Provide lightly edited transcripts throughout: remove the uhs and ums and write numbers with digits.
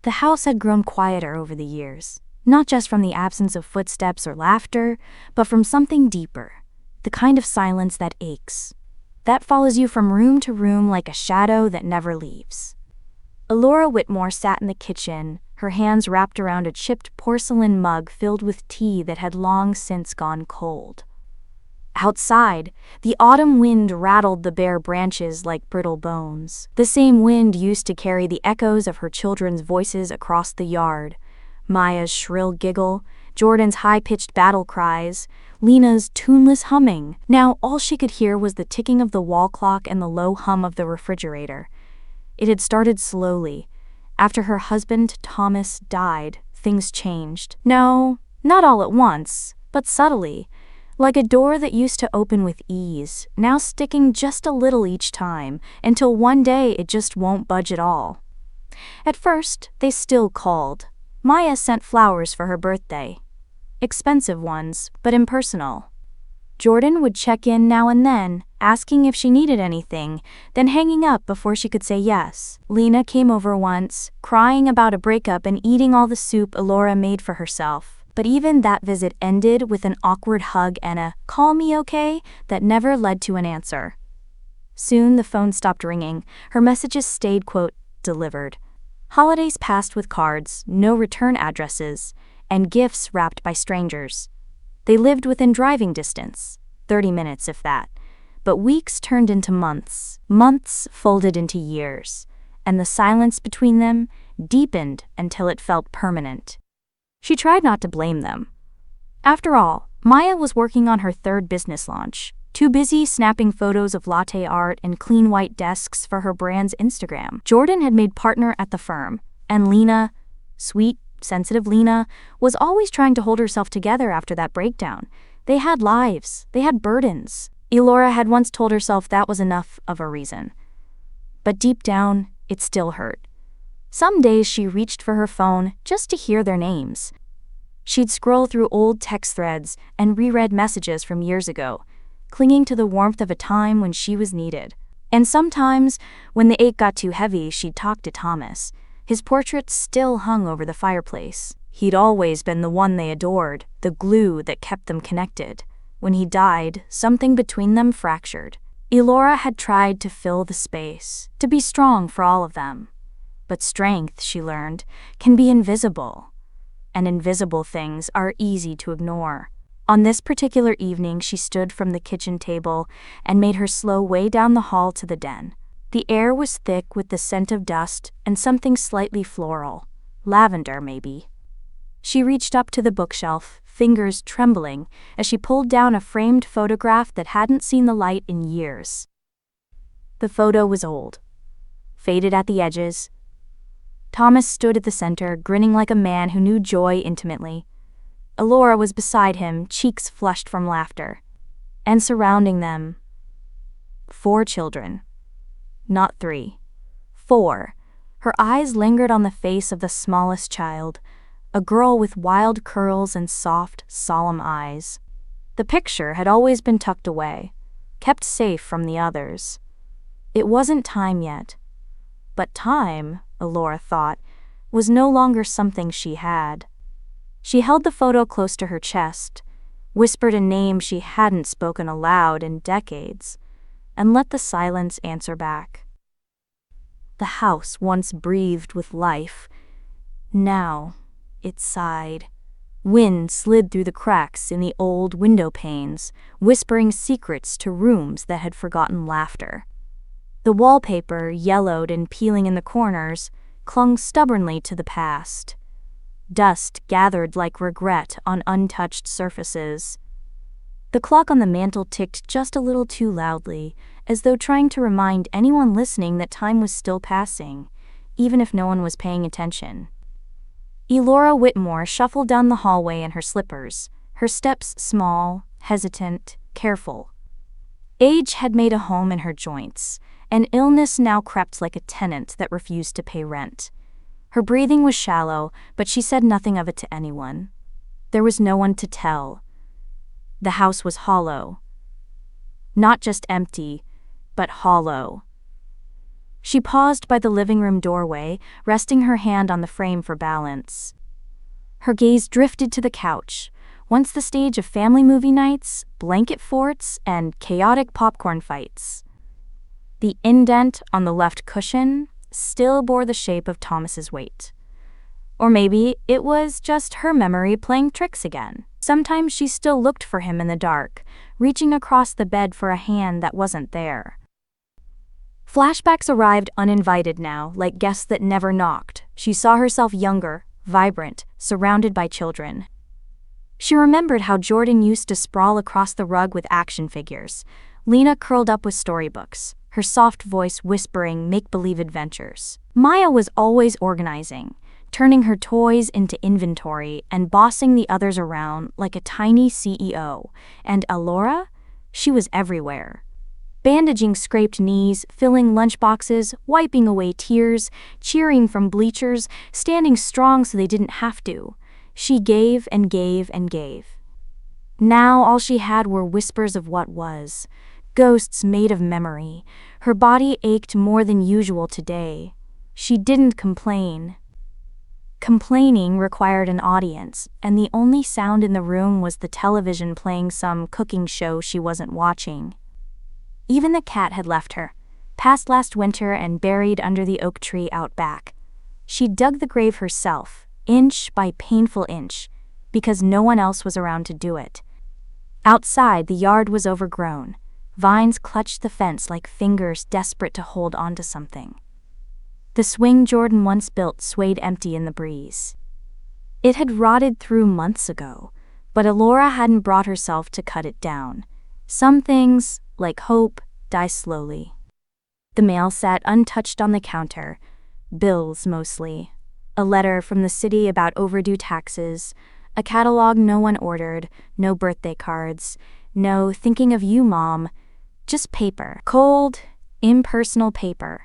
The house had grown quieter over the years, not just from the absence of footsteps or laughter, but from something deeper, the kind of silence that aches, that follows you from room to room like a shadow that never leaves. Elora Whitmore sat in the kitchen, her hands wrapped around a chipped porcelain mug filled with tea that had long since gone cold. Outside, the autumn wind rattled the bare branches like brittle bones. The same wind used to carry the echoes of her children's voices across the yard. Maya's shrill giggle, Jordan's high-pitched battle cries, Lena's tuneless humming. Now all she could hear was the ticking of the wall clock and the low hum of the refrigerator. It had started slowly. After her husband, Thomas, died, things changed. No, not all at once, but subtly. Like a door that used to open with ease, now sticking just a little each time, until one day it just won't budge at all. At first, they still called. Maya sent flowers for her birthday. Expensive ones, but impersonal. Jordan would check in now and then, asking if she needed anything, then hanging up before she could say yes. Lena came over once, crying about a breakup and eating all the soup Elora made for herself. But even that visit ended with an awkward hug and a "call me okay" that never led to an answer. Soon the phone stopped ringing, her messages stayed, quote, delivered. Holidays passed with cards, no return addresses, and gifts wrapped by strangers. They lived within driving distance, 30 minutes if that. But weeks turned into months, months folded into years, and the silence between them deepened until it felt permanent. She tried not to blame them. After all, Maya was working on her third business launch, too busy snapping photos of latte art and clean white desks for her brand's Instagram. Jordan had made partner at the firm, and Lena, sweet, sensitive Lena, was always trying to hold herself together after that breakdown. They had lives, they had burdens. Elora had once told herself that was enough of a reason. But deep down, it still hurt. Some days she reached for her phone just to hear their names. She'd scroll through old text threads and reread messages from years ago, clinging to the warmth of a time when she was needed. And sometimes, when the ache got too heavy, she'd talk to Thomas. His portrait still hung over the fireplace. He'd always been the one they adored, the glue that kept them connected. When he died, something between them fractured. Elora had tried to fill the space, to be strong for all of them. But strength, she learned, can be invisible. And invisible things are easy to ignore. On this particular evening, she stood from the kitchen table and made her slow way down the hall to the den. The air was thick with the scent of dust and something slightly floral. Lavender, maybe. She reached up to the bookshelf, fingers trembling, as she pulled down a framed photograph that hadn't seen the light in years. The photo was old, faded at the edges. Thomas stood at the center, grinning like a man who knew joy intimately. Elora was beside him, cheeks flushed from laughter. And surrounding them, 4 children. Not 3. 4. Her eyes lingered on the face of the smallest child, a girl with wild curls and soft, solemn eyes. The picture had always been tucked away, kept safe from the others. It wasn't time yet. But time, Elora thought, was no longer something she had. She held the photo close to her chest, whispered a name she hadn't spoken aloud in decades, and let the silence answer back. The house once breathed with life. Now, it sighed. Wind slid through the cracks in the old window panes, whispering secrets to rooms that had forgotten laughter. The wallpaper, yellowed and peeling in the corners, clung stubbornly to the past. Dust gathered like regret on untouched surfaces. The clock on the mantel ticked just a little too loudly, as though trying to remind anyone listening that time was still passing, even if no one was paying attention. Elora Whitmore shuffled down the hallway in her slippers, her steps small, hesitant, careful. Age had made a home in her joints, and illness now crept like a tenant that refused to pay rent. Her breathing was shallow, but she said nothing of it to anyone. There was no one to tell. The house was hollow. Not just empty, but hollow. She paused by the living room doorway, resting her hand on the frame for balance. Her gaze drifted to the couch, once the stage of family movie nights, blanket forts, and chaotic popcorn fights. The indent on the left cushion still bore the shape of Thomas's weight. Or maybe it was just her memory playing tricks again. Sometimes she still looked for him in the dark, reaching across the bed for a hand that wasn't there. Flashbacks arrived uninvited now, like guests that never knocked. She saw herself younger, vibrant, surrounded by children. She remembered how Jordan used to sprawl across the rug with action figures, Lena curled up with storybooks, her soft voice whispering make-believe adventures. Maya was always organizing, turning her toys into inventory and bossing the others around like a tiny CEO. And Elora? She was everywhere. Bandaging scraped knees, filling lunchboxes, wiping away tears, cheering from bleachers, standing strong so they didn't have to. She gave and gave and gave. Now all she had were whispers of what was, ghosts made of memory. Her body ached more than usual today. She didn't complain. Complaining required an audience, and the only sound in the room was the television playing some cooking show she wasn't watching. Even the cat had left her, passed last winter and buried under the oak tree out back. She dug the grave herself, inch by painful inch, because no one else was around to do it. Outside, the yard was overgrown. Vines clutched the fence like fingers desperate to hold onto something. The swing Jordan once built swayed empty in the breeze. It had rotted through months ago, but Elora hadn't brought herself to cut it down. Some things, like hope, die slowly. The mail sat untouched on the counter, bills mostly. A letter from the city about overdue taxes, a catalog no one ordered, no birthday cards, no thinking of you, Mom. Just paper. Cold, impersonal paper.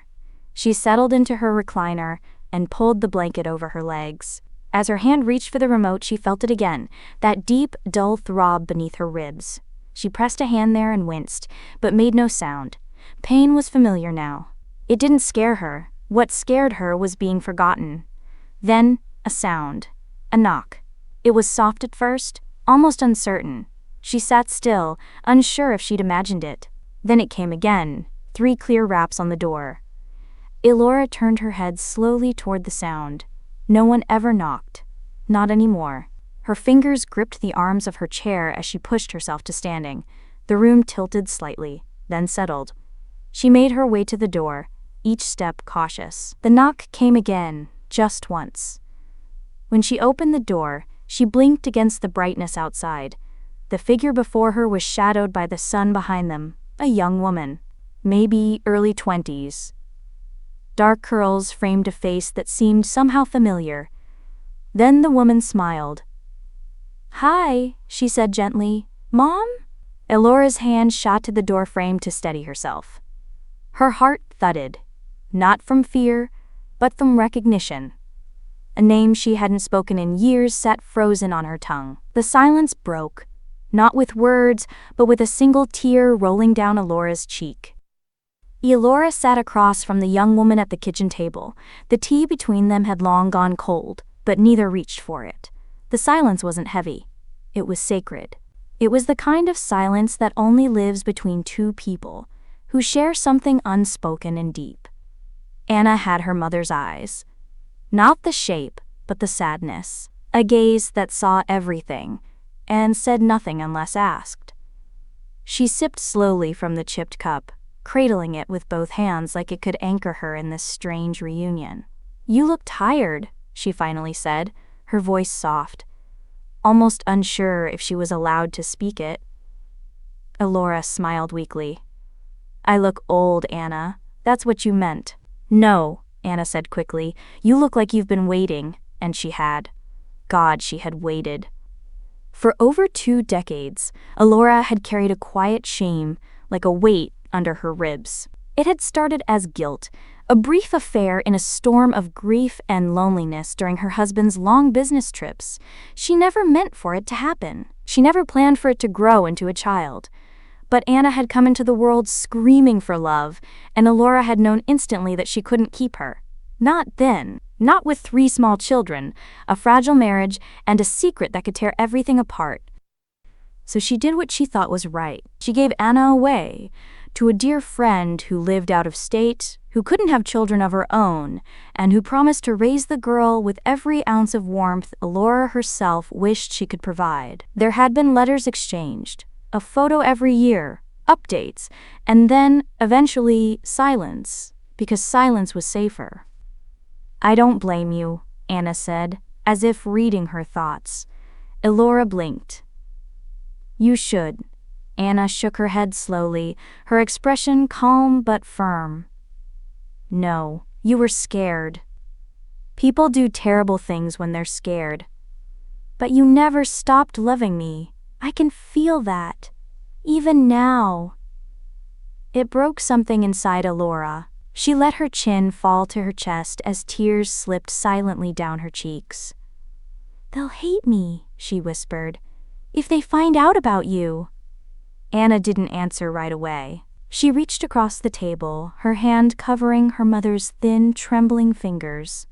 She settled into her recliner and pulled the blanket over her legs. As her hand reached for the remote, she felt it again, that deep, dull throb beneath her ribs. She pressed a hand there and winced, but made no sound. Pain was familiar now. It didn't scare her. What scared her was being forgotten. Then, a sound. A knock. It was soft at first, almost uncertain. She sat still, unsure if she'd imagined it. Then it came again, 3 clear raps on the door. Elora turned her head slowly toward the sound. No one ever knocked. Not anymore. Her fingers gripped the arms of her chair as she pushed herself to standing. The room tilted slightly, then settled. She made her way to the door, each step cautious. The knock came again, just once. When she opened the door, she blinked against the brightness outside. The figure before her was shadowed by the sun behind them, a young woman, maybe early 20s. Dark curls framed a face that seemed somehow familiar. Then the woman smiled. "Hi," she said gently. "Mom?" Elora's hand shot to the doorframe to steady herself. Her heart thudded, not from fear, but from recognition. A name she hadn't spoken in years sat frozen on her tongue. The silence broke, not with words, but with a single tear rolling down Elora's cheek. Elora sat across from the young woman at the kitchen table. The tea between them had long gone cold, but neither reached for it. The silence wasn't heavy. It was sacred. It was the kind of silence that only lives between 2 people, who share something unspoken and deep. Anna had her mother's eyes. Not the shape, but the sadness. A gaze that saw everything, and said nothing unless asked. She sipped slowly from the chipped cup, cradling it with both hands like it could anchor her in this strange reunion. "You look tired," she finally said, her voice soft, almost unsure if she was allowed to speak it. Elora smiled weakly. "I look old, Anna. That's what you meant." "No," Anna said quickly. "You look like you've been waiting," and she had. God, she had waited. For over 2 decades, Elora had carried a quiet shame, like a weight, under her ribs. It had started as guilt, a brief affair in a storm of grief and loneliness during her husband's long business trips. She never meant for it to happen. She never planned for it to grow into a child. But Anna had come into the world screaming for love, and Elora had known instantly that she couldn't keep her. Not then. Not with 3 small children, a fragile marriage, and a secret that could tear everything apart. So she did what she thought was right. She gave Anna away to a dear friend who lived out of state, who couldn't have children of her own, and who promised to raise the girl with every ounce of warmth Elora herself wished she could provide. There had been letters exchanged, a photo every year, updates, and then, eventually, silence, because silence was safer. "I don't blame you," Anna said, as if reading her thoughts. Elora blinked. "You should." Anna shook her head slowly, her expression calm but firm. "No, you were scared. People do terrible things when they're scared. But you never stopped loving me. I can feel that. Even now." It broke something inside Elora. She let her chin fall to her chest as tears slipped silently down her cheeks. "They'll hate me," she whispered, "if they find out about you." Anna didn't answer right away. She reached across the table, her hand covering her mother's thin, trembling fingers.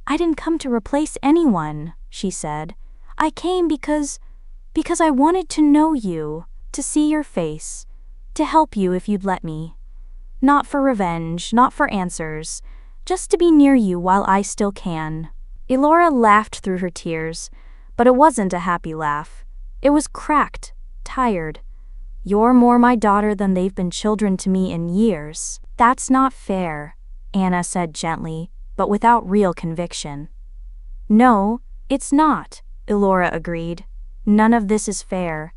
"I didn't come to replace anyone," she said. "I came because I wanted to know you, to see your face, to help you if you'd let me. Not for revenge, not for answers, just to be near you while I still can." Elora laughed through her tears, but it wasn't a happy laugh. It was cracked, tired. "You're more my daughter than they've been children to me in years." "That's not fair," Anna said gently, but without real conviction. "No, it's not," Elora agreed. "None of this is fair."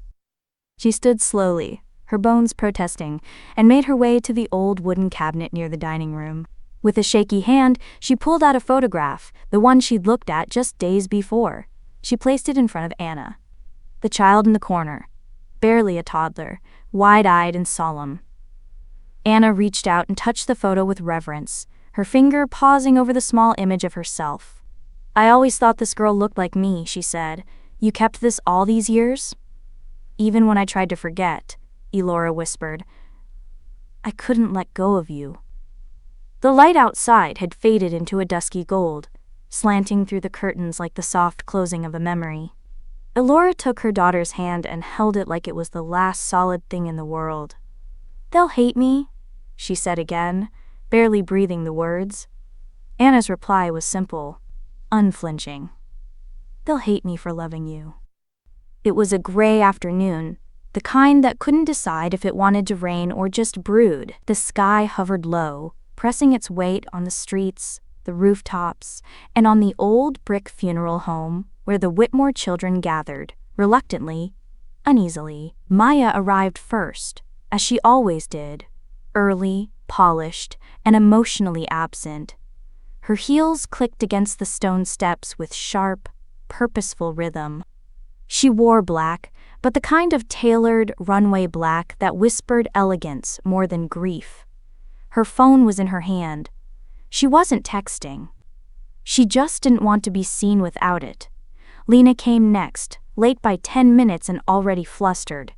She stood slowly, her bones protesting, and made her way to the old wooden cabinet near the dining room. With a shaky hand, she pulled out a photograph, the one she'd looked at just days before. She placed it in front of Anna. The child in the corner, barely a toddler, wide-eyed and solemn. Anna reached out and touched the photo with reverence, her finger pausing over the small image of herself. "I always thought this girl looked like me," she said. "You kept this all these years?" "Even when I tried to forget," Elora whispered. "I couldn't let go of you." The light outside had faded into a dusky gold, slanting through the curtains like the soft closing of a memory. Elora took her daughter's hand and held it like it was the last solid thing in the world. "They'll hate me," she said again, barely breathing the words. Anna's reply was simple, unflinching. "They'll hate me for loving you." It was a gray afternoon, the kind that couldn't decide if it wanted to rain or just brood. The sky hovered low, pressing its weight on the streets, the rooftops, and on the old brick funeral home where the Whitmore children gathered, reluctantly, uneasily. Maya arrived first, as she always did, early, polished, and emotionally absent. Her heels clicked against the stone steps with sharp, purposeful rhythm. She wore black, but the kind of tailored, runway black that whispered elegance more than grief. Her phone was in her hand. She wasn't texting. She just didn't want to be seen without it. Lena came next, late by 10 minutes and already flustered.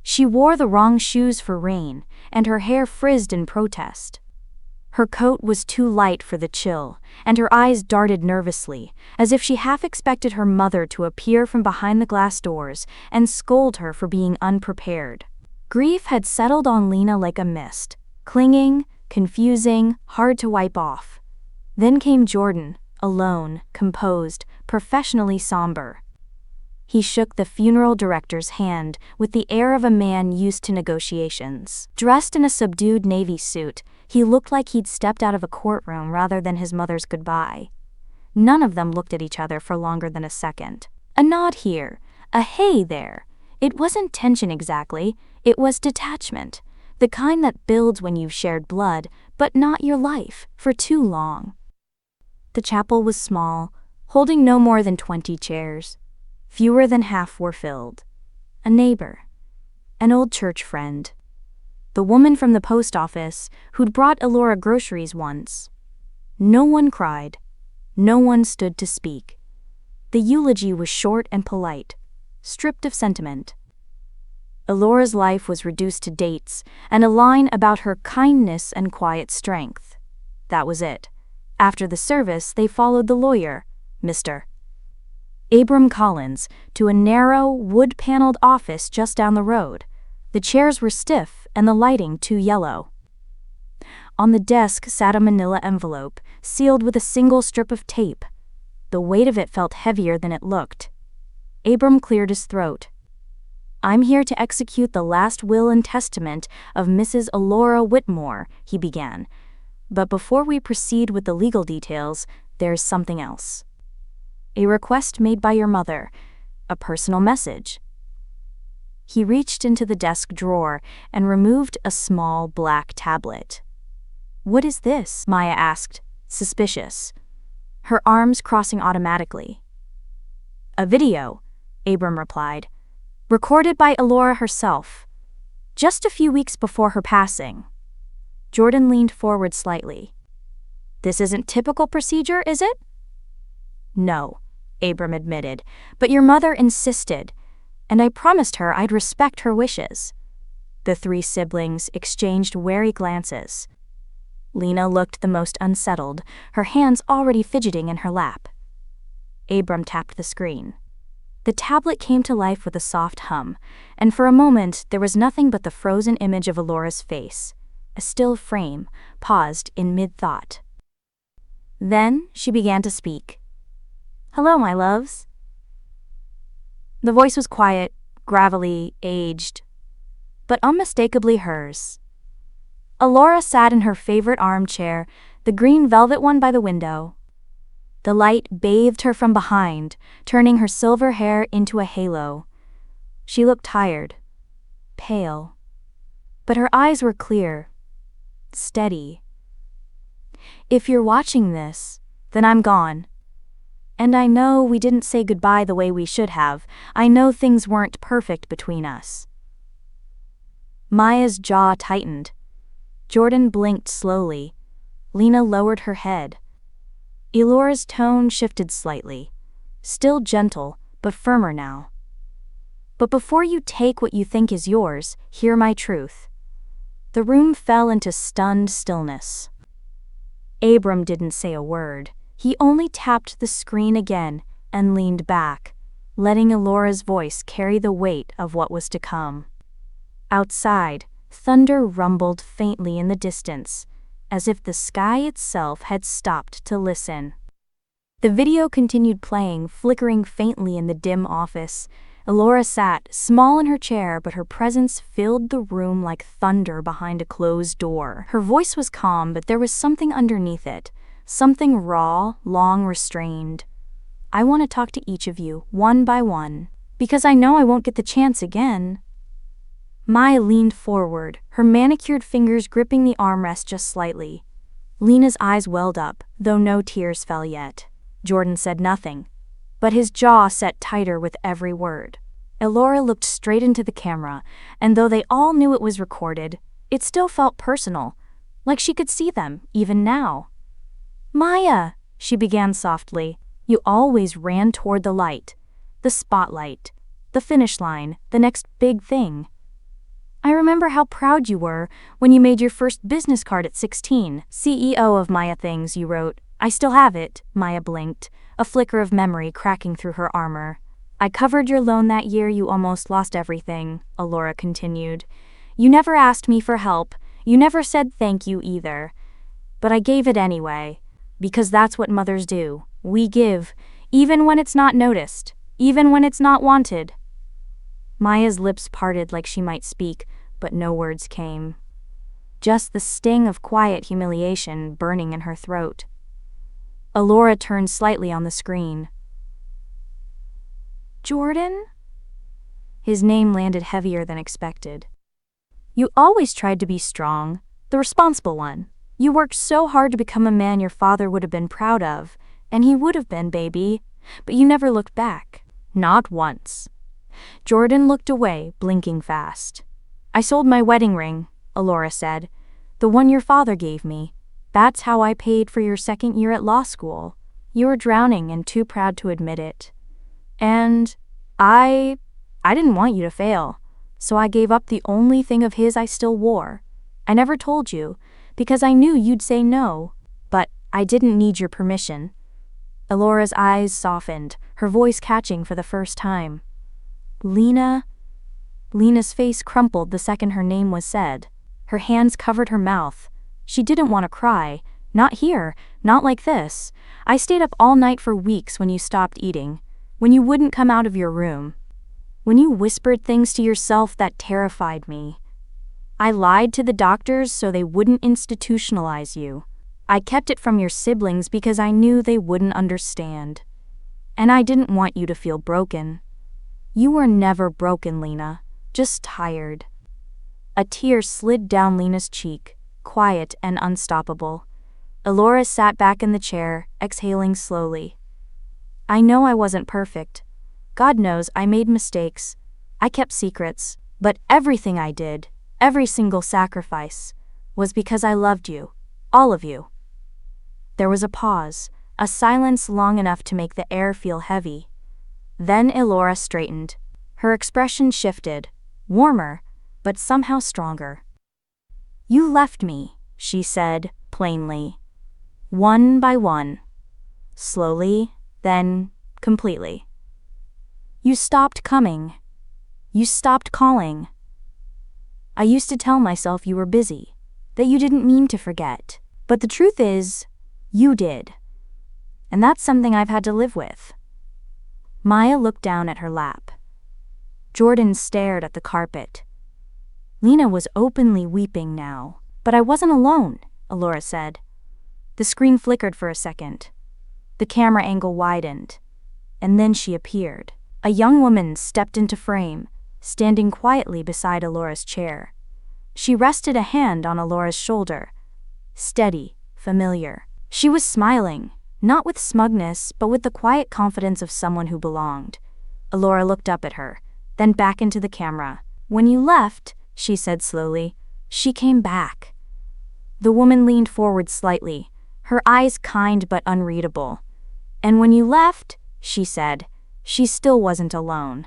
She wore the wrong shoes for rain, and her hair frizzed in protest. Her coat was too light for the chill, and her eyes darted nervously, as if she half expected her mother to appear from behind the glass doors and scold her for being unprepared. Grief had settled on Lena like a mist, clinging, confusing, hard to wipe off. Then came Jordan, alone, composed, professionally somber. He shook the funeral director's hand with the air of a man used to negotiations. Dressed in a subdued navy suit, he looked like he'd stepped out of a courtroom rather than his mother's goodbye. None of them looked at each other for longer than a second. A nod here, a hey there. It wasn't tension exactly, it was detachment. The kind that builds when you've shared blood, but not your life, for too long. The chapel was small, holding no more than 20 chairs. Fewer than half were filled. A neighbor. An old church friend. The woman from the post office who'd brought Elora groceries once. No one cried. No one stood to speak. The eulogy was short and polite, stripped of sentiment. Elora's life was reduced to dates and a line about her kindness and quiet strength. That was it. After the service, they followed the lawyer, Mr. Abram Collins, to a narrow, wood-paneled office just down the road. The chairs were stiff and the lighting too yellow. On the desk sat a manila envelope, sealed with a single strip of tape. The weight of it felt heavier than it looked. Abram cleared his throat. "I'm here to execute the last will and testament of Mrs. Elora Whitmore," he began. "But before we proceed with the legal details, there's something else. A request made by your mother, a personal message." He reached into the desk drawer and removed a small black tablet. "What is this?" Maya asked, suspicious, her arms crossing automatically. "A video," Abram replied, "recorded by Elora herself, just a few weeks before her passing." Jordan leaned forward slightly. "This isn't typical procedure, is it?" "No," Abram admitted, "but your mother insisted, and I promised her I'd respect her wishes." The three siblings exchanged wary glances. Lena looked the most unsettled, her hands already fidgeting in her lap. Abram tapped the screen. The tablet came to life with a soft hum, and for a moment there was nothing but the frozen image of Elora's face, a still frame, paused in mid-thought. Then she began to speak. "Hello, my loves." The voice was quiet, gravelly, aged, but unmistakably hers. Elora sat in her favorite armchair, the green velvet one by the window. The light bathed her from behind, turning her silver hair into a halo. She looked tired, pale, but her eyes were clear, steady. "If you're watching this, then I'm gone. And I know we didn't say goodbye the way we should have. I know things weren't perfect between us." Maya's jaw tightened. Jordan blinked slowly. Lena lowered her head. Elora's tone shifted slightly, still gentle, but firmer now. "But before you take what you think is yours, hear my truth." The room fell into stunned stillness. Abram didn't say a word. He only tapped the screen again and leaned back, letting Elora's voice carry the weight of what was to come. Outside, thunder rumbled faintly in the distance, as if the sky itself had stopped to listen. The video continued playing, flickering faintly in the dim office. Elora sat, small in her chair, but her presence filled the room like thunder behind a closed door. Her voice was calm, but there was something underneath it, something raw, long restrained. "I want to talk to each of you, one by one, because I know I won't get the chance again." Maya leaned forward, her manicured fingers gripping the armrest just slightly. Lena's eyes welled up, though no tears fell yet. Jordan said nothing, but his jaw set tighter with every word. Elora looked straight into the camera, and though they all knew it was recorded, it still felt personal, like she could see them, even now. "Maya," she began softly, "you always ran toward the light, the spotlight, the finish line, the next big thing. I remember how proud you were when you made your first business card at 16, CEO of Maya Things, you wrote. I still have it." Maya blinked, a flicker of memory cracking through her armor. "I covered your loan that year you almost lost everything," Elora continued. "You never asked me for help, you never said thank you either. But I gave it anyway, because that's what mothers do. We give, even when it's not noticed, even when it's not wanted." Maya's lips parted like she might speak, but no words came. Just the sting of quiet humiliation burning in her throat. Elora turned slightly on the screen. "Jordan?" His name landed heavier than expected. "You always tried to be strong, the responsible one. You worked so hard to become a man your father would have been proud of, and he would have been, baby, but you never looked back. Not once." Jordan looked away, blinking fast. "I sold my wedding ring," Elora said. "The one your father gave me. That's how I paid for your second year at law school. You were drowning and too proud to admit it. And I didn't want you to fail, so I gave up the only thing of his I still wore. I never told you, because I knew you'd say no, but I didn't need your permission." Elora's eyes softened, her voice catching for the first time. "Lena?" Lena's face crumpled the second her name was said. Her hands covered her mouth. She didn't want to cry. "Not here, not like this. I stayed up all night for weeks when you stopped eating, when you wouldn't come out of your room, when you whispered things to yourself that terrified me. I lied to the doctors so they wouldn't institutionalize you. I kept it from your siblings because I knew they wouldn't understand. And I didn't want you to feel broken. You were never broken, Lena, just tired." A tear slid down Lena's cheek, quiet and unstoppable. Elora sat back in the chair, exhaling slowly. "I know I wasn't perfect. God knows I made mistakes. I kept secrets, but everything I did, every single sacrifice, was because I loved you, all of you." There was a pause, a silence long enough to make the air feel heavy. Then Elora straightened. Her expression shifted, warmer, but somehow stronger. "You left me," she said, plainly. "One by one. Slowly, then completely. You stopped coming. You stopped calling. I used to tell myself you were busy, that you didn't mean to forget. But the truth is, you did. And that's something I've had to live with." Maya looked down at her lap. Jordan stared at the carpet. Lena was openly weeping now. "But I wasn't alone," Elora said. The screen flickered for a second. The camera angle widened. And then she appeared. A young woman stepped into frame, standing quietly beside Elora's chair. She rested a hand on Elora's shoulder. Steady, familiar. She was smiling, not with smugness, but with the quiet confidence of someone who belonged. Elora looked up at her, then back into the camera. "When you left," she said slowly, "she came back." The woman leaned forward slightly, her eyes kind but unreadable. "And when you left," she said, "she still wasn't alone."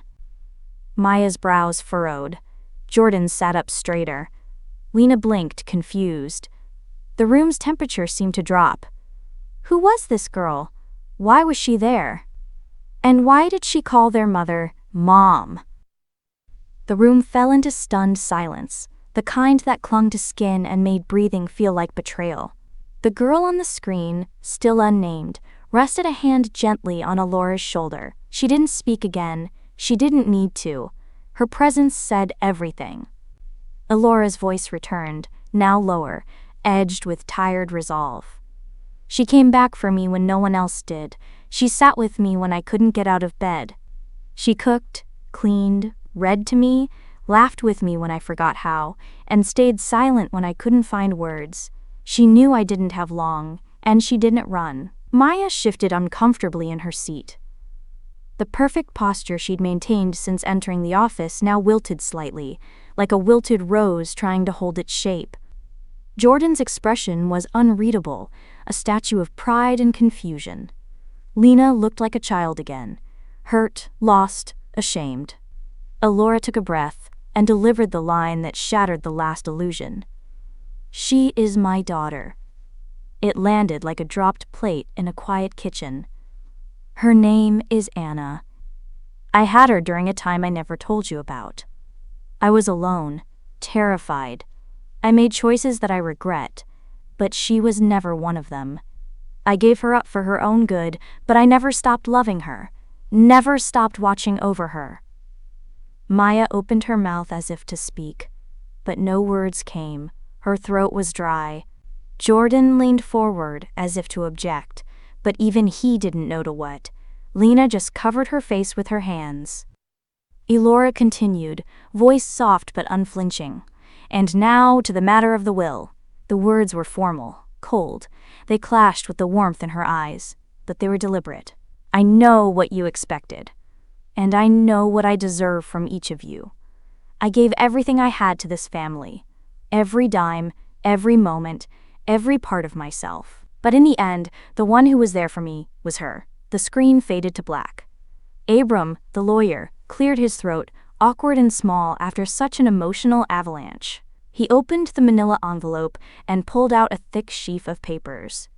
Maya's brows furrowed. Jordan sat up straighter. Lena blinked, confused. The room's temperature seemed to drop. Who was this girl? Why was she there? And why did she call their mother Mom? The room fell into stunned silence, the kind that clung to skin and made breathing feel like betrayal. The girl on the screen, still unnamed, rested a hand gently on Elora's shoulder. She didn't speak again. She didn't need to. Her presence said everything. Elora's voice returned, now lower, edged with tired resolve. "She came back for me when no one else did. She sat with me when I couldn't get out of bed. She cooked, cleaned, read to me, laughed with me when I forgot how, and stayed silent when I couldn't find words. She knew I didn't have long, and she didn't run." Maya shifted uncomfortably in her seat. The perfect posture she'd maintained since entering the office now wilted slightly, like a wilted rose trying to hold its shape. Jordan's expression was unreadable, a statue of pride and confusion. Lena looked like a child again, hurt, lost, ashamed. Elora took a breath and delivered the line that shattered the last illusion. "She is my daughter." It landed like a dropped plate in a quiet kitchen. "Her name is Anna. I had her during a time I never told you about. I was alone, terrified. I made choices that I regret, but she was never one of them. I gave her up for her own good, but I never stopped loving her, never stopped watching over her." Maya opened her mouth as if to speak, but no words came. Her throat was dry. Jordan leaned forward as if to object, but even he didn't know to what. Lena just covered her face with her hands. Elora continued, voice soft but unflinching. "And now to the matter of the will." The words were formal, cold. They clashed with the warmth in her eyes, but they were deliberate. "I know what you expected, and I know what I deserve from each of you. I gave everything I had to this family, every dime, every moment, every part of myself. But in the end, the one who was there for me was her." The screen faded to black. Abram, the lawyer, cleared his throat, awkward and small after such an emotional avalanche. He opened the manila envelope and pulled out a thick sheaf of papers.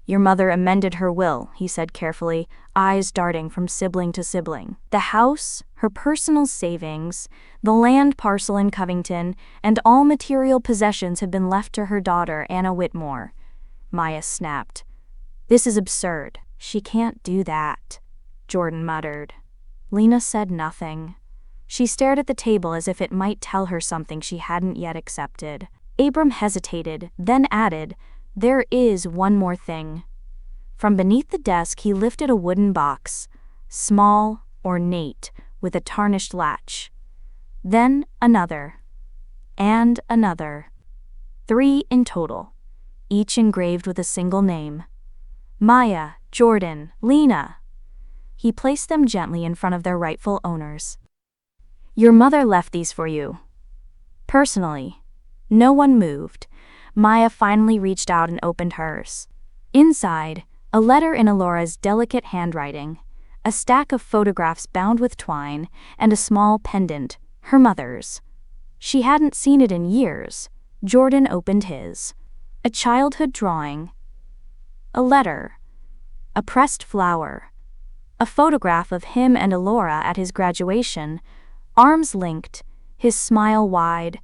"Your mother amended her will," he said carefully, eyes darting from sibling to sibling. "The house, her personal savings, the land parcel in Covington, and all material possessions have been left to her daughter, Anna Whitmore." Maya snapped. "This is absurd." "She can't do that," Jordan muttered. Lena said nothing. She stared at the table as if it might tell her something she hadn't yet accepted. Abram hesitated, then added, "There is one more thing." From beneath the desk he lifted a wooden box, small, ornate, with a tarnished latch. Then another. And another. 3 in total, each engraved with a single name. Maya, Jordan, Lena. He placed them gently in front of their rightful owners. "Your mother left these for you. Personally." No one moved. Maya finally reached out and opened hers. Inside, a letter in Elora's delicate handwriting, a stack of photographs bound with twine, and a small pendant, her mother's. She hadn't seen it in years. Jordan opened his. A childhood drawing. A letter. A pressed flower. A photograph of him and Elora at his graduation, arms linked, his smile wide,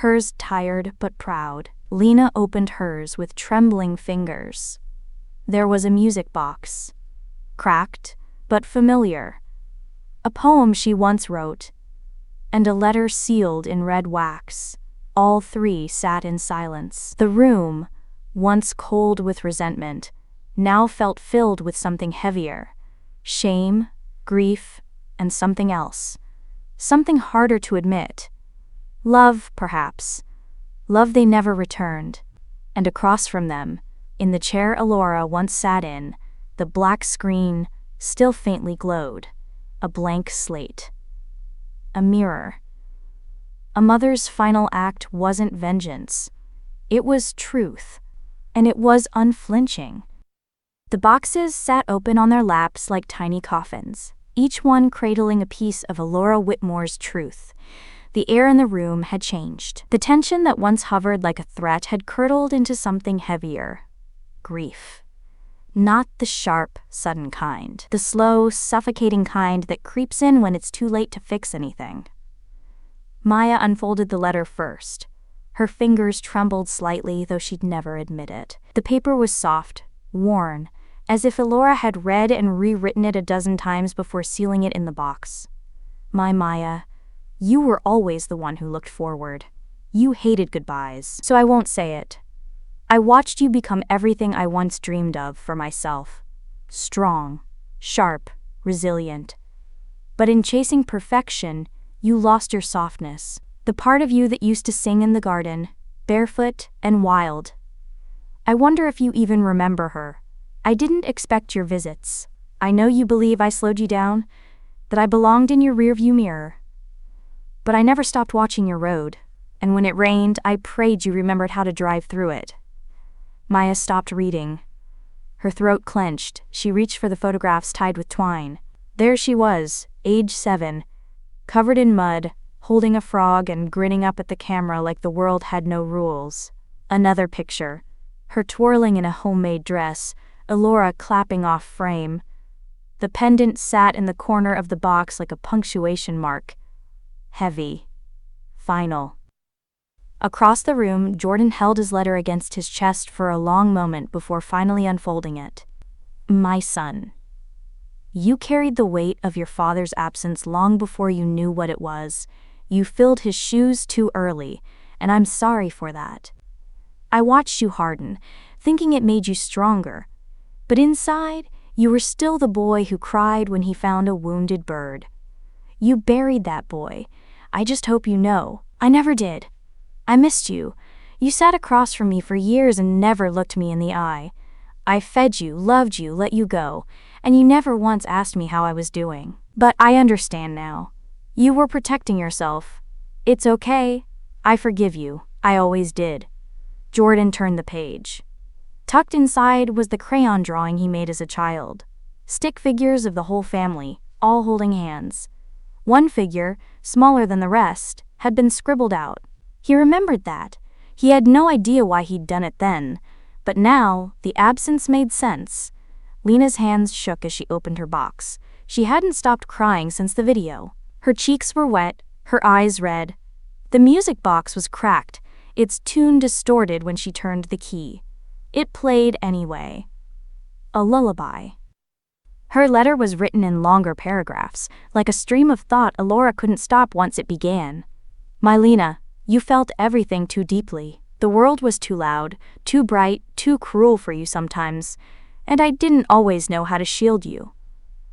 hers tired but proud. Lena opened hers with trembling fingers. There was a music box. Cracked, but familiar. A poem she once wrote. And a letter sealed in red wax. All 3 sat in silence. The room, once cold with resentment, now felt filled with something heavier. Shame, grief, and something else. Something harder to admit. Love, perhaps. Love they never returned. And across from them, in the chair Elora once sat in, the black screen still faintly glowed. A blank slate. A mirror. A mother's final act wasn't vengeance. It was truth. And it was unflinching. The boxes sat open on their laps like tiny coffins, each one cradling a piece of Elora Whitmore's truth. The air in the room had changed. The tension that once hovered like a threat had curdled into something heavier. Grief. Not the sharp, sudden kind. The slow, suffocating kind that creeps in when it's too late to fix anything. Maya unfolded the letter first. Her fingers trembled slightly, though she'd never admit it. The paper was soft, worn, as if Elora had read and rewritten it a dozen times before sealing it in the box. "My Maya, you were always the one who looked forward. You hated goodbyes, so I won't say it. I watched you become everything I once dreamed of for myself. Strong, sharp, resilient. But in chasing perfection, you lost your softness, the part of you that used to sing in the garden, barefoot and wild. I wonder if you even remember her. I didn't expect your visits. I know you believe I slowed you down, that I belonged in your rearview mirror. But I never stopped watching your road, and when it rained, I prayed you remembered how to drive through it." Maya stopped reading. Her throat clenched. She reached for the photographs tied with twine. There she was, age 7, covered in mud, holding a frog and grinning up at the camera like the world had no rules. Another picture. Her twirling in a homemade dress, Elora clapping off frame. The pendant sat in the corner of the box like a punctuation mark. Heavy. Final. Across the room, Jordan held his letter against his chest for a long moment before finally unfolding it. "My son. You carried the weight of your father's absence long before you knew what it was. You filled his shoes too early, and I'm sorry for that. I watched you harden, thinking it made you stronger. But inside, you were still the boy who cried when he found a wounded bird. You buried that boy. I just hope you know. I never did. I missed you. You sat across from me for years and never looked me in the eye. I fed you, loved you, let you go, and you never once asked me how I was doing. But I understand now. You were protecting yourself. It's okay. I forgive you. I always did." Jordan turned the page. Tucked inside was the crayon drawing he made as a child. Stick figures of the whole family, all holding hands. One figure, smaller than the rest, had been scribbled out. He remembered that. He had no idea why he'd done it then, but now the absence made sense. Lena's hands shook as she opened her box. She hadn't stopped crying since the video. Her cheeks were wet, her eyes red. The music box was cracked, its tune distorted when she turned the key. It played anyway. A lullaby. Her letter was written in longer paragraphs, like a stream of thought Elora couldn't stop once it began. My Lena, you felt everything too deeply. The world was too loud, too bright, too cruel for you sometimes, and I didn't always know how to shield you.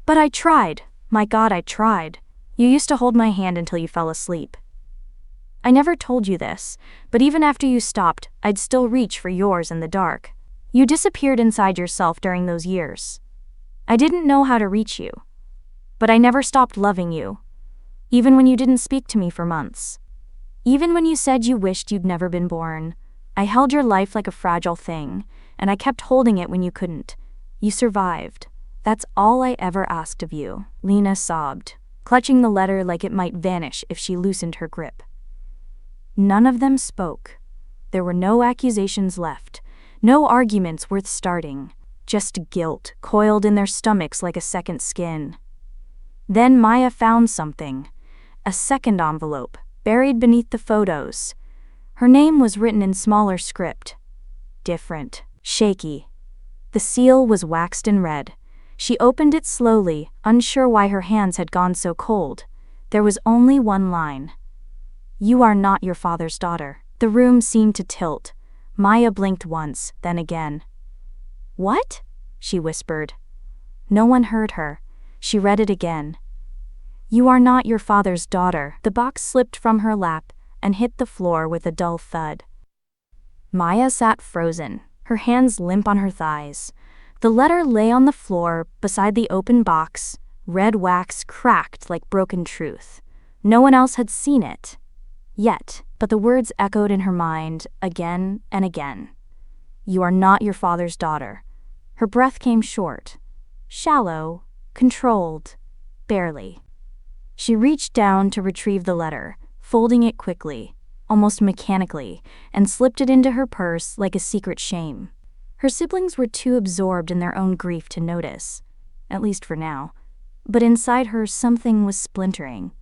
But I tried. My God, I tried. You used to hold my hand until you fell asleep. I never told you this, but even after you stopped, I'd still reach for yours in the dark. You disappeared inside yourself during those years. I didn't know how to reach you. But I never stopped loving you, even when you didn't speak to me for months. Even when you said you wished you'd never been born, I held your life like a fragile thing, and I kept holding it when you couldn't. You survived. That's all I ever asked of you. Lena sobbed, clutching the letter like it might vanish if she loosened her grip. None of them spoke. There were no accusations left, no arguments worth starting, just guilt coiled in their stomachs like a second skin. Then Maya found something, a second envelope, buried beneath the photos. Her name was written in smaller script. Different, shaky. The seal was waxed and red. She opened it slowly, unsure why her hands had gone so cold. There was only one line. You are not your father's daughter. The room seemed to tilt. Maya blinked once, then again. What? She whispered. No one heard her. She read it again. You are not your father's daughter. The box slipped from her lap and hit the floor with a dull thud. Maya sat frozen, her hands limp on her thighs. The letter lay on the floor beside the open box, red wax cracked like broken truth. No one else had seen it yet, but the words echoed in her mind again and again. You are not your father's daughter. Her breath came short, shallow, controlled, barely. She reached down to retrieve the letter, folding it quickly, almost mechanically, and slipped it into her purse like a secret shame. Her siblings were too absorbed in their own grief to notice, at least for now. But inside her something was splintering.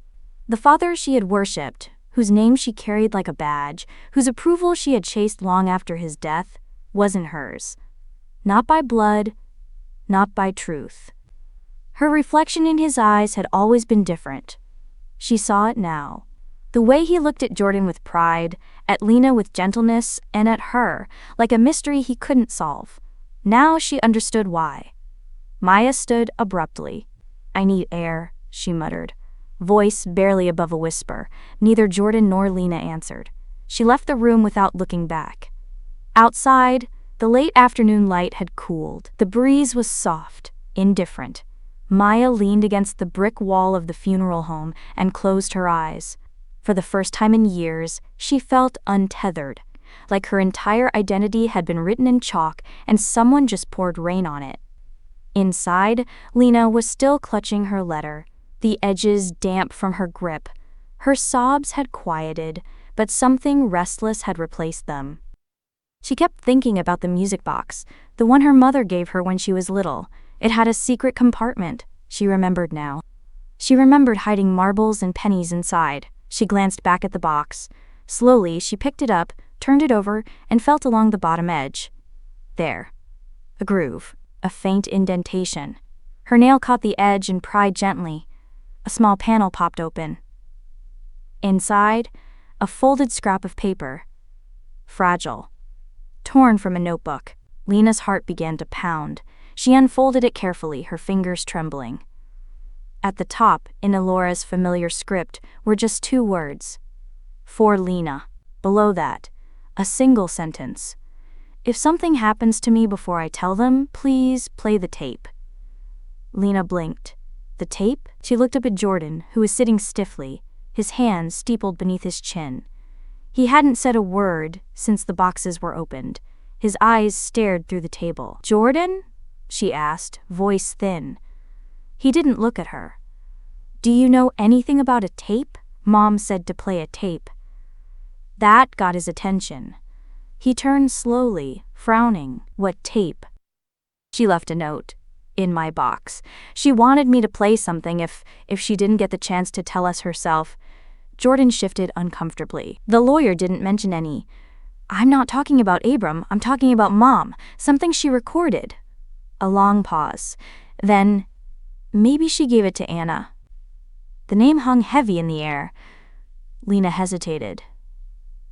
The father she had worshipped, whose name she carried like a badge, whose approval she had chased long after his death, wasn't hers. Not by blood, not by truth. Her reflection in his eyes had always been different. She saw it now. The way he looked at Jordan with pride, at Lena with gentleness, and at her, like a mystery he couldn't solve. Now she understood why. Maya stood abruptly. I need air, she muttered, voice barely above a whisper. Neither Jordan nor Lena answered. She left the room without looking back. Outside, the late afternoon light had cooled. The breeze was soft, indifferent. Maya leaned against the brick wall of the funeral home and closed her eyes. For the first time in years, she felt untethered, like her entire identity had been written in chalk and someone just poured rain on it. Inside, Lena was still clutching her letter, the edges damp from her grip. Her sobs had quieted, but something restless had replaced them. She kept thinking about the music box, the one her mother gave her when she was little. It had a secret compartment, she remembered now. She remembered hiding marbles and pennies inside. She glanced back at the box. Slowly, she picked it up, turned it over, and felt along the bottom edge. There. A groove. A faint indentation. Her nail caught the edge and pried gently. A small panel popped open. Inside, a folded scrap of paper. Fragile. Torn from a notebook. Lena's heart began to pound. She unfolded it carefully, her fingers trembling. At the top, in Elora's familiar script, were just 2 words. For Lena. Below that, a single sentence. If something happens to me before I tell them, please play the tape. Lena blinked. The tape? She looked up at Jordan, who was sitting stiffly, his hands steepled beneath his chin. He hadn't said a word since the boxes were opened. His eyes stared through the table. Jordan? She asked, voice thin. He didn't look at her. "Do you know anything about a tape?" Mom said to play a tape. That got his attention. He turned slowly, frowning. "What tape?" "She left a note. In my box. She wanted me to play something if she didn't get the chance to tell us herself." Jordan shifted uncomfortably. "The lawyer didn't mention any." "I'm not talking about Abram, I'm talking about Mom. Something she recorded." A long pause. Then, "Maybe she gave it to Anna." The name hung heavy in the air. Lena hesitated.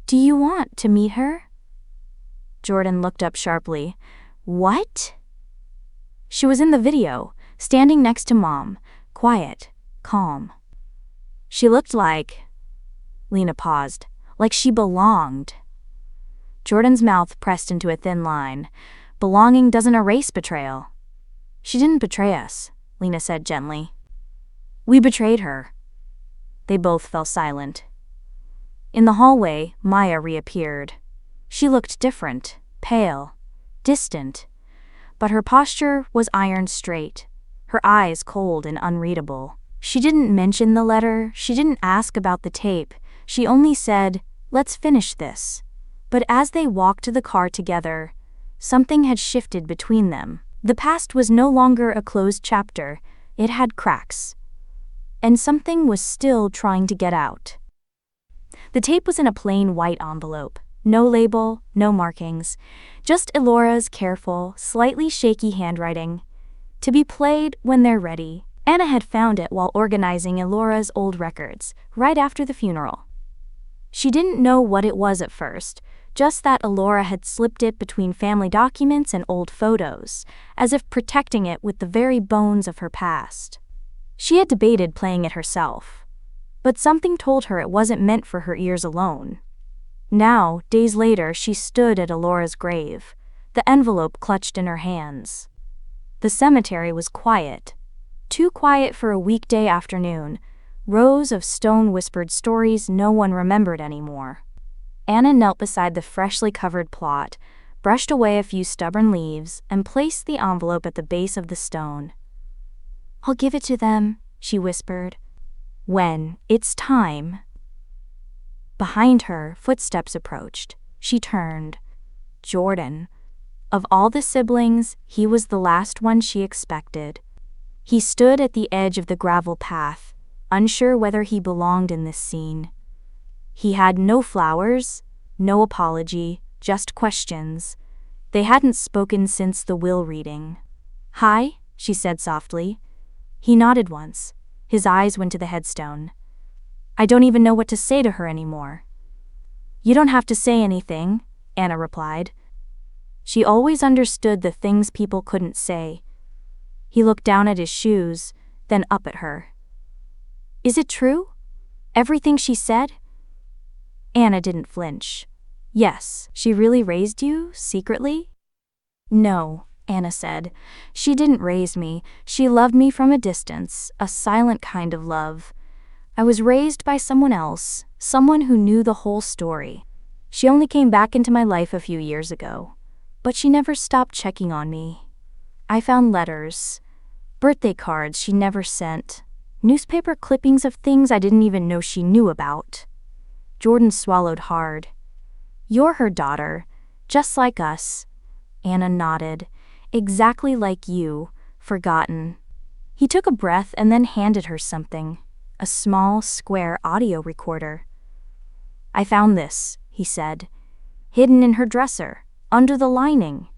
"Do you want to meet her?" Jordan looked up sharply. "What?" She was in the video, standing next to Mom, quiet, calm. She looked like... Lena paused. Like she belonged. Jordan's mouth pressed into a thin line. Belonging doesn't erase betrayal. "She didn't betray us," Lena said gently. "We betrayed her." They both fell silent. In the hallway, Maya reappeared. She looked different, pale, distant, but her posture was iron straight, her eyes cold and unreadable. She didn't mention the letter, she didn't ask about the tape, she only said, "Let's finish this." But as they walked to the car together, something had shifted between them. The past was no longer a closed chapter, it had cracks. And something was still trying to get out. The tape was in a plain white envelope. No label, no markings, just Elora's careful, slightly shaky handwriting. To be played when they're ready. Anna had found it while organizing Elora's old records, right after the funeral. She didn't know what it was at first, just that Elora had slipped it between family documents and old photos, as if protecting it with the very bones of her past. She had debated playing it herself, but something told her it wasn't meant for her ears alone. Now, days later, she stood at Elora's grave, the envelope clutched in her hands. The cemetery was quiet. Too quiet for a weekday afternoon. Rows of stone whispered stories no one remembered anymore. Anna knelt beside the freshly covered plot, brushed away a few stubborn leaves, and placed the envelope at the base of the stone. "I'll give it to them," she whispered. "When it's time." Behind her, footsteps approached. She turned. Jordan. Of all the siblings, he was the last one she expected. He stood at the edge of the gravel path, unsure whether he belonged in this scene. He had no flowers, no apology, just questions. They hadn't spoken since the will reading. "Hi," she said softly. He nodded once. His eyes went to the headstone. "I don't even know what to say to her anymore." "You don't have to say anything," Anna replied. She always understood the things people couldn't say. He looked down at his shoes, then up at her. "Is it true? Everything she said?" Anna didn't flinch. "Yes, she really raised you, secretly?" "No," Anna said. "She didn't raise me. She loved me from a distance, a silent kind of love. I was raised by someone else, someone who knew the whole story. She only came back into my life a few years ago. But she never stopped checking on me. I found letters, birthday cards she never sent, newspaper clippings of things I didn't even know she knew about." Jordan swallowed hard. "You're her daughter, just like us." Anna nodded. "Exactly like you, forgotten." He took a breath and then handed her something. A small, square audio recorder. "I found this," he said. "Hidden in her dresser, under the lining."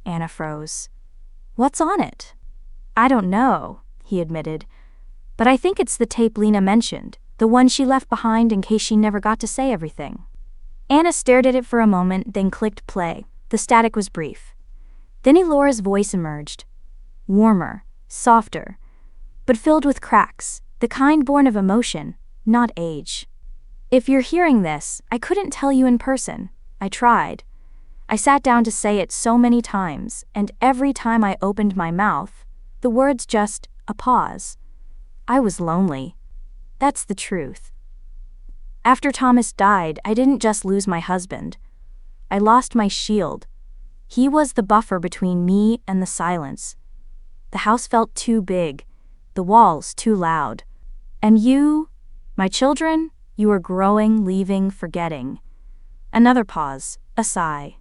Anna froze. "What's on it?" "I don't know," he admitted. "But I think it's the tape Lena mentioned, the one she left behind in case she never got to say everything." Anna stared at it for a moment, then clicked play. The static was brief. Then Elora's voice emerged. Warmer, softer, but filled with cracks, the kind born of emotion, not age. "If you're hearing this, I couldn't tell you in person. I tried. I sat down to say it so many times, and every time I opened my mouth, the words just, a pause. I was lonely. That's the truth. After Thomas died, I didn't just lose my husband. I lost my shield. He was the buffer between me and the silence. The house felt too big, the walls too loud. And you, my children, you are growing, leaving, forgetting. Another pause, a sigh.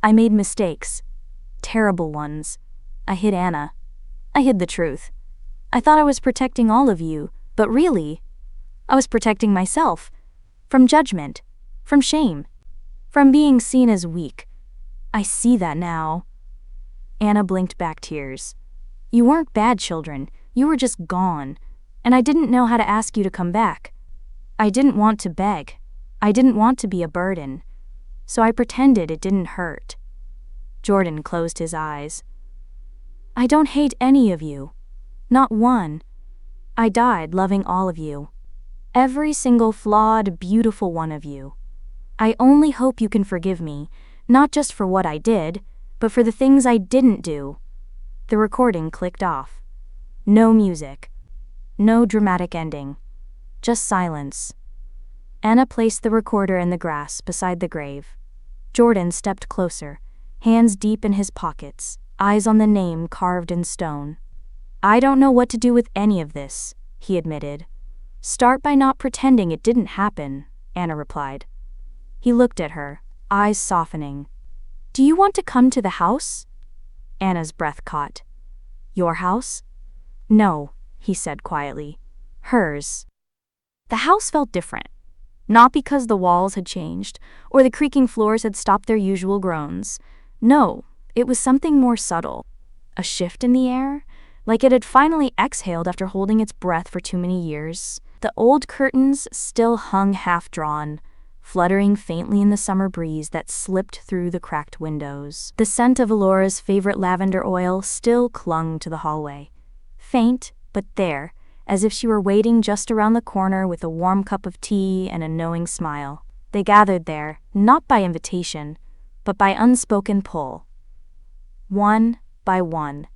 I made mistakes. Terrible ones. I hid Anna. I hid the truth. I thought I was protecting all of you, but really, I was protecting myself. From judgment. From shame. From being seen as weak. I see that now. Anna blinked back tears. You weren't bad children. You were just gone. And I didn't know how to ask you to come back. I didn't want to beg. I didn't want to be a burden. So I pretended it didn't hurt. Jordan closed his eyes. I don't hate any of you. Not one. I died loving all of you. Every single flawed, beautiful one of you. I only hope you can forgive me, not just for what I did, but for the things I didn't do. The recording clicked off. No music. No dramatic ending. Just silence. Anna placed the recorder in the grass beside the grave. Jordan stepped closer, hands deep in his pockets, eyes on the name carved in stone. I don't know what to do with any of this, he admitted. Start by not pretending it didn't happen, Anna replied. He looked at her, eyes softening. Do you want to come to the house? Anna's breath caught. Your house? No, he said quietly. Hers. The house felt different. Not because the walls had changed, or the creaking floors had stopped their usual groans. No, it was something more subtle. A shift in the air, like it had finally exhaled after holding its breath for too many years. The old curtains still hung half-drawn, fluttering faintly in the summer breeze that slipped through the cracked windows. The scent of Elora's favorite lavender oil still clung to the hallway. Faint, but there, as if she were waiting just around the corner with a warm cup of tea and a knowing smile. They gathered there, not by invitation, but by unspoken pull. One by one,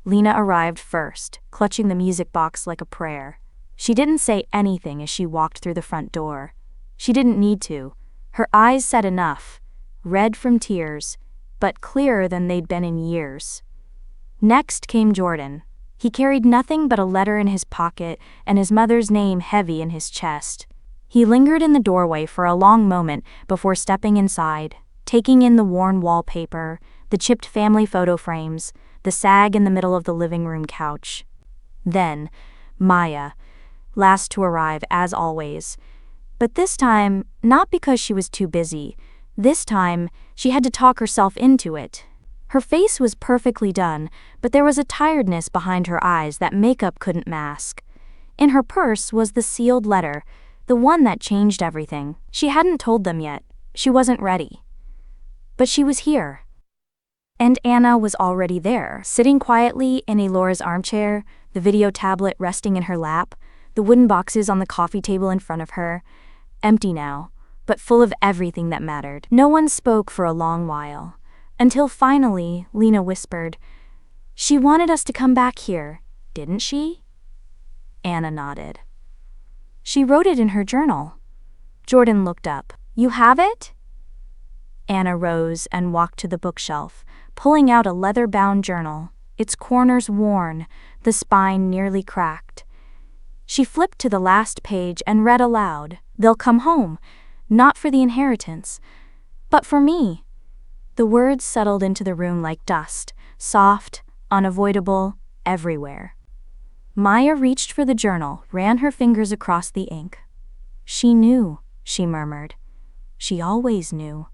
Lena arrived first, clutching the music box like a prayer. She didn't say anything as she walked through the front door. She didn't need to. Her eyes said enough, red from tears, but clearer than they'd been in years. Next came Jordan. He carried nothing but a letter in his pocket and his mother's name heavy in his chest. He lingered in the doorway for a long moment before stepping inside, taking in the worn wallpaper, the chipped family photo frames, the sag in the middle of the living room couch. Then, Maya, last to arrive as always. But this time, not because she was too busy. This time, she had to talk herself into it. Her face was perfectly done, but there was a tiredness behind her eyes that makeup couldn't mask. In her purse was the sealed letter, the one that changed everything. She hadn't told them yet. She wasn't ready. But she was here. And Anna was already there, sitting quietly in Elora's armchair, the video tablet resting in her lap, the wooden boxes on the coffee table in front of her. Empty now, but full of everything that mattered. No one spoke for a long while. Until finally, Lena whispered, She wanted us to come back here, didn't she? Anna nodded. She wrote it in her journal. Jordan looked up. You have it? Anna rose and walked to the bookshelf, pulling out a leather-bound journal, its corners worn, the spine nearly cracked. She flipped to the last page and read aloud, They'll come home, not for the inheritance, but for me. The words settled into the room like dust, soft, unavoidable, everywhere. Maya reached for the journal, ran her fingers across the ink. She knew, she murmured. She always knew.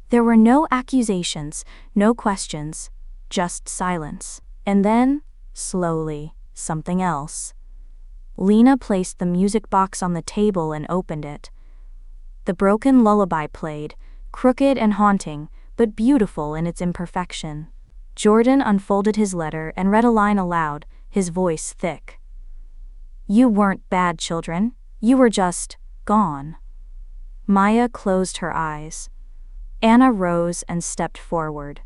There were no accusations, no questions, just silence. And then, slowly, something else. Lena placed the music box on the table and opened it. The broken lullaby played, crooked and haunting, but beautiful in its imperfection. Jordan unfolded his letter and read a line aloud, his voice thick. You weren't bad children. You were just gone. Maya closed her eyes. Anna rose and stepped forward.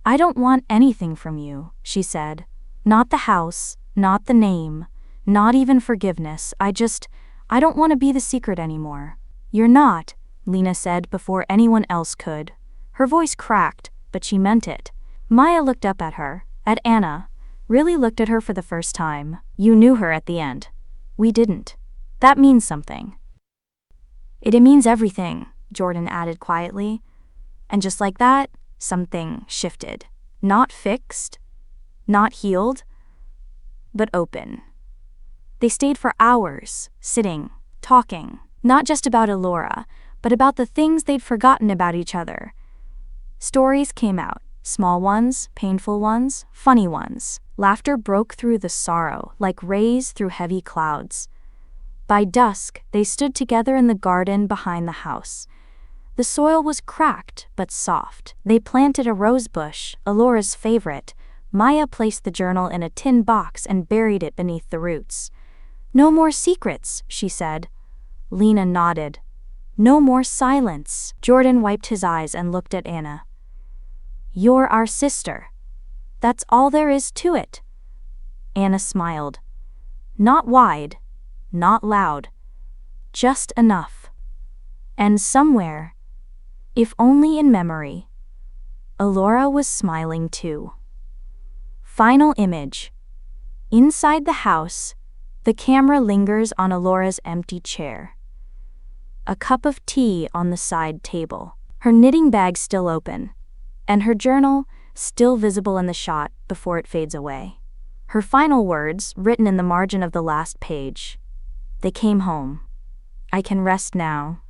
I don't want anything from you, she said. Not the house, not the name, not even forgiveness. I don't want to be the secret anymore. You're not, Lena said before anyone else could. Her voice cracked, but she meant it. Maya looked up at her, at Anna, really looked at her for the first time. You knew her at the end. We didn't. That means something. It means everything, Jordan added quietly. And just like that, something shifted. Not fixed, not healed, but open. They stayed for hours, sitting, talking, not just about Elora, but about the things they'd forgotten about each other. Stories came out, small ones, painful ones, funny ones. Laughter broke through the sorrow like rays through heavy clouds. By dusk, they stood together in the garden behind the house. The soil was cracked but soft. They planted a rose bush, Elora's favorite. Maya placed the journal in a tin box and buried it beneath the roots. "No more secrets," she said. Lena nodded. "No more silence." Jordan wiped his eyes and looked at Anna. "You're our sister. That's all there is to it." Anna smiled. Not wide, not loud, just enough. And somewhere, if only in memory, Elora was smiling too. Final image. Inside the house, the camera lingers on Elora's empty chair. A cup of tea on the side table, her knitting bag still open, and her journal still visible in the shot before it fades away. Her final words, written in the margin of the last page. "They came home. I can rest now,